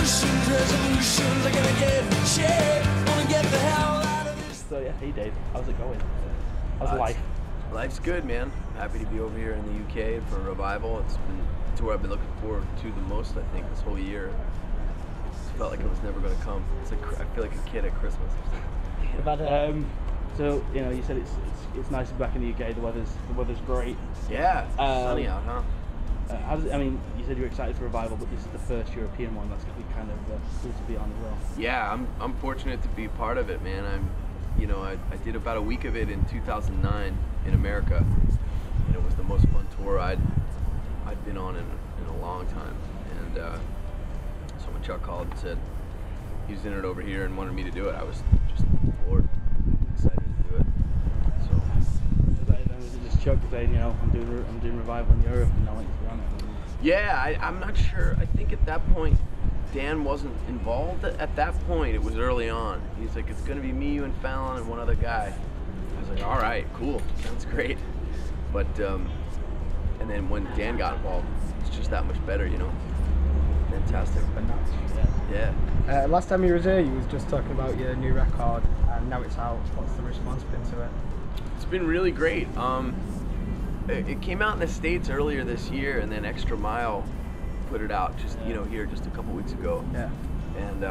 Solutions, resolutions, I gotta get in shape. Wanna get the hell out of this. So yeah, hey Dave, how's it going? How's life? Life's good, man. Happy to be over here in the UK for a revival. It's where I've been looking forward to the most, I think, this whole year. It felt like it was never going to come. It's like I feel like a kid at Christmas. So you know, you said it's nice to be back in the UK. The weather's great. Yeah, it's sunny out, huh? I mean, you said you were excited for revival, but this is the first European one. That's gonna be kind of cool to be on as well. Yeah, I'm fortunate to be part of it, man. I did about a week of it in 2009 in America, and it was the most fun tour I'd been on in a long time. And so when Chuck called and said he was in it over here and wanted me to do it, I was just floored, excited to do it. So. Was it just Chuck saying, you know, I'm doing revival in Europe, and I want you to run it? Yeah, I'm not sure. I think at that point Dan wasn't involved. At that point, it was early on. He's like, it's gonna be me, you, and Fallon, and one other guy. I was like, all right, cool, sounds great. But and then when Dan got involved, it's just that much better, you know. Fantastic. Yeah. Last time you were here, you was just talking about your new record, and now it's out. What's the response been to it? It's been really great. It came out in the States earlier this year, and then Extra Mile put it out just here just a couple weeks ago. Yeah. And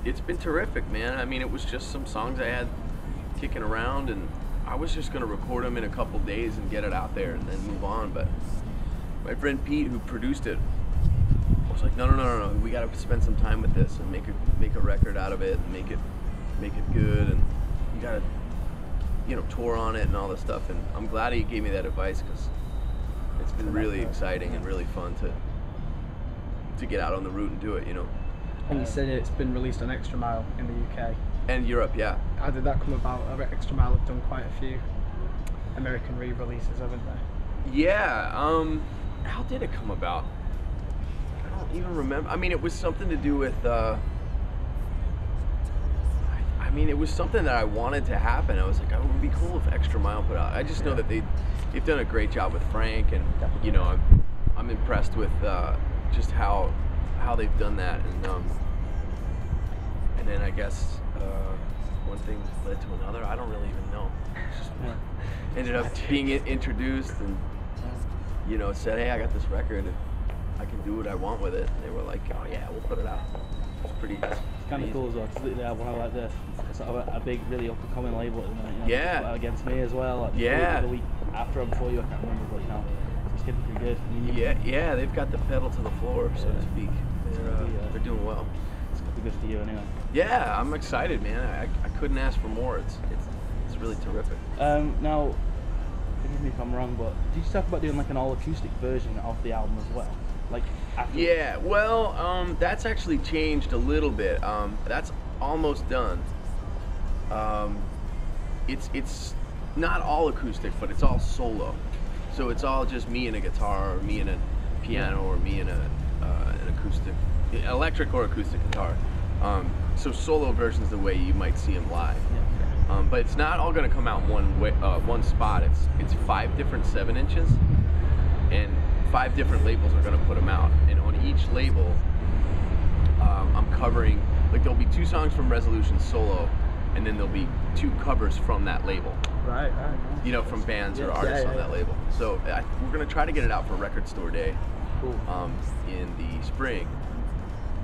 it's been terrific, man. I mean, it was just some songs I had kicking around, and I was just gonna record them in a couple days and get it out there and then move on. But my friend Pete, who produced it, was like, no, we gotta spend some time with this and make a record out of it and make it good, and you gotta tour on it and all this stuff. And I'm glad he gave me that advice, because it's been really exciting and really fun to get out on the route and do it, you know. And you said it's been released on Extra Mile in the UK. And Europe, yeah. How did that come about? Extra Mile have done quite a few American re-releases, haven't they? Yeah, how did it come about? I don't even remember. I mean, it was something to do with, it was something that I wanted to happen. I was like, oh, it would be cool if Extra Mile put out. I just know that they've done a great job with Frank, and I'm impressed with just how they've done that, and then I guess one thing led to another. I don't really even know. Just ended up being introduced, and said, hey, I got this record, and I can do what I want with it. And they were like, oh yeah, we'll put it out. It's pretty. It's kind of cool as well, because they have one like this, sort of a big, really up-and-coming label at the minute. Yeah. Against Me as well. Like the week after or before you, I can't remember, but it's getting pretty good. I mean, yeah, they've got the pedal to the floor, so to speak. They're doing well. It's gonna be good for you anyway. Yeah, I'm excited, man. I couldn't ask for more. It's really terrific. Now, forgive me if I'm wrong, but did you talk about doing like an all-acoustic version of the album as well? Like after? Yeah, well, that's actually changed a little bit. That's almost done. It's not all acoustic, but it's all solo. So it's all just me and a guitar, or me and a piano, or me and an acoustic, electric or acoustic guitar. So solo versions the way you might see them live. But it's not all going to come out one spot. It's 5 different 7-inches, and 5 different labels are going to put them out. And on each label, I'm covering, like, there'll be 2 songs from Resolution solo, and then there'll be 2 covers from that label. Right. From bands or artists on that label. So we're going to try to get it out for Record Store Day. Cool. In the spring.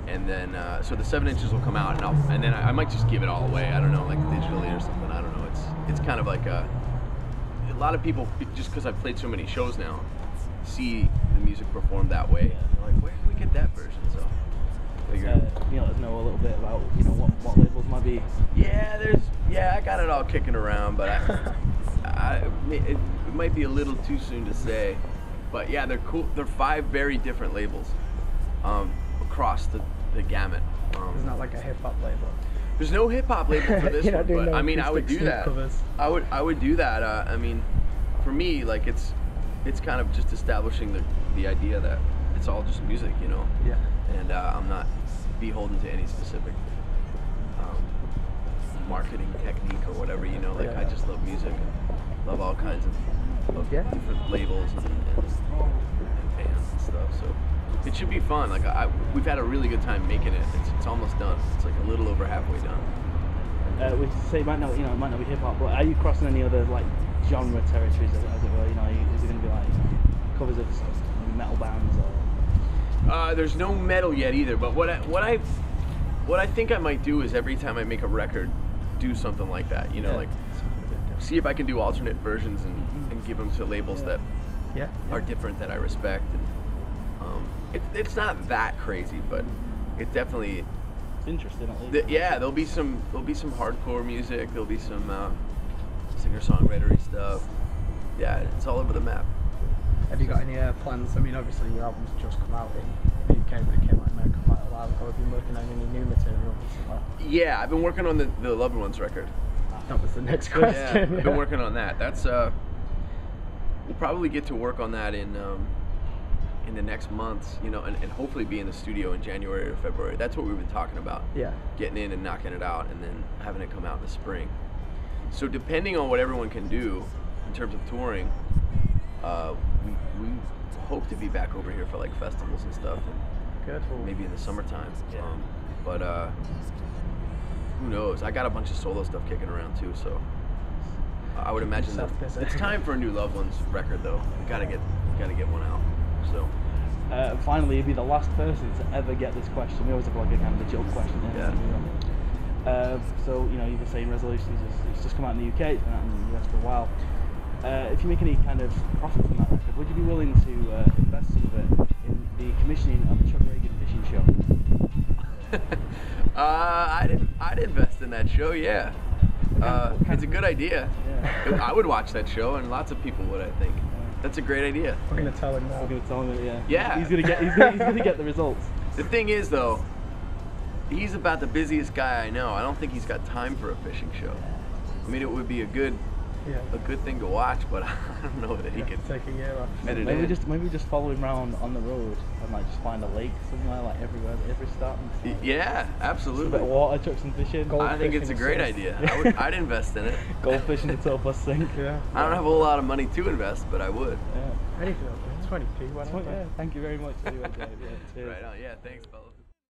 And then, so the 7 inches will come out, and then I might just give it all away. I don't know, like digitally or something. I don't know. It's kind of like a lot of people, just because I've played so many shows now, see the music performed that way. They're like, where can we get that version? So, let us know a little bit about what labels might be. Yeah, I got it all kicking around, but it might be a little too soon to say. But yeah, they're cool. They're 5 very different labels across the gamut. There's not like a hip hop label. There's no hip hop label for this one, but I mean, I would do that. I would do that. I mean, for me, like it's kind of just establishing the idea that it's all just music, Yeah. And I'm not beholden to any specific marketing technique or whatever, I just love music, love all kinds of different labels and bands and stuff. So It should be fun. Like we've had a really good time making it. It's almost done. It's like a little over halfway done. We say it might not be hip hop, but are you crossing any other like genre territories, as it were? You know, is it going to be like covers of metal bands or? There's no metal yet either. But what I think I might do is every time I make a record, do something like that. You know, like see if I can do alternate versions and give them to labels that are different, that I respect. And it's not that crazy, but it definitely. It's interesting, at least. Yeah, there'll be some hardcore music. There'll be some singer-songwritery stuff. Yeah, it's all over the map. Have you got any plans? I mean, obviously your album's just come out in the UK, but it came out in America quite a while ago. Have you been working on any new material? Yeah, I've been working on the Loved Ones record. That was the next question. Yeah, I've been working on that. That's we'll probably get to work on that in the next months, you know, and hopefully be in the studio in January or February. That's what we've been talking about. Yeah. Getting in and knocking it out, and then having it come out in the spring. So depending on what everyone can do in terms of touring, we hope to be back over here for like festivals and stuff, and Good. maybe in the summertime. Yeah. But who knows? I got a bunch of solo stuff kicking around too, so I would imagine that it's time for a new Loved Ones record, though. We gotta get one out. So. Finally, you'd be the last person to ever get this question. We always have like a kind of a joke question. So, you know, you were saying Resolutions, it's just come out in the UK, it's been out in the US for a while. If you make any kind of profit from that record, would you be willing to invest some of it in the commissioning of the Chuck Reagan fishing show? I'd invest in that show, yeah. It's a good idea. Yeah. I would watch that show, and lots of people would, I think. That's a great idea. We're gonna tell him now. We're gonna tell him it, yeah. Yeah. He's gonna get the results. The thing is, though, he's about the busiest guy I know. I don't think he's got time for a fishing show. I mean, it would be a good thing to watch, but I don't know that he could take a year off. Maybe just follow him around on the road and like just find a lake somewhere, like every start. Yeah, absolutely. Just a bit of water, chuck some fish in. I think it's a great idea. I'd invest in it. Goldfish in the tow plus sink. Yeah. I don't have a whole lot of money to invest, but I would. Yeah. Anything, 20p. Why not? Yeah. Thank you very much. Anyway, Dave. Yeah, cheers. Right on. Yeah. Thanks, fellas.